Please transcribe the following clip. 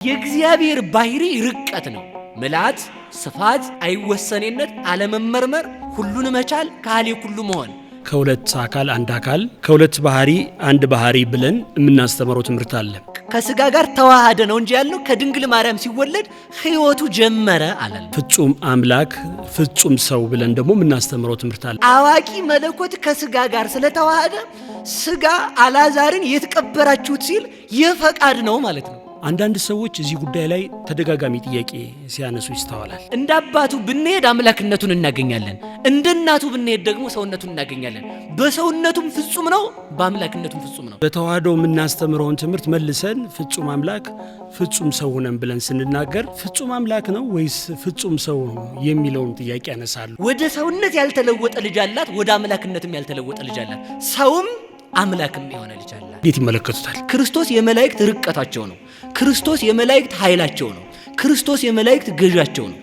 የእግዚአብሔር ባህሪ ርቀት ነው። ምልአት፣ ስፋት፣ አይወሰኔነት፣ አለመመርመር፣ ሁሉን መቻል፣ ካህሌ ሁሉ መሆን። ከሁለት አካል አንድ አካል፣ ከሁለት ባህሪ አንድ ባህሪ ብለን የምናስተምረው ትምህርት አለ። ከስጋ ጋር ተዋሃደ ነው እንጂ ያለው ከድንግል ማርያም ሲወለድ ሕይወቱ ጀመረ አላል። ፍጹም አምላክ ፍጹም ሰው ብለን ደግሞ የምናስተምረው ትምህርት አለ። አዋቂ መለኮት ከስጋ ጋር ስለተዋሃደ ስጋ አልዓዛርን የተቀበራችሁት ሲል የፈቃድ ነው ማለት ነው። አንዳንድ ሰዎች እዚህ ጉዳይ ላይ ተደጋጋሚ ጥያቄ ሲያነሱ ይስተዋላል። እንደ አባቱ ብንሄድ አምላክነቱን እናገኛለን፣ እንደ እናቱ ብንሄድ ደግሞ ሰውነቱን እናገኛለን። በሰውነቱም ፍጹም ነው፣ በአምላክነቱም ፍጹም ነው። በተዋህዶ የምናስተምረውን ትምህርት መልሰን ፍጹም አምላክ ፍጹም ሰው ነን ብለን ስንናገር ፍጹም አምላክ ነው ወይስ ፍጹም ሰው ነው የሚለውን ጥያቄ ያነሳሉ። ወደ ሰውነት ያልተለወጠ ልጅ አላት፣ ወደ አምላክነትም ያልተለወጠ ልጅ አላት። ሰውም አምላክም የሆነ ልጅ አላት። እንዴት ይመለከቱታል? ክርስቶስ የመላእክት ርቀታቸው ነው። ክርስቶስ የመላእክት ኃይላቸው ነው። ክርስቶስ የመላእክት ገዣቸው ነው።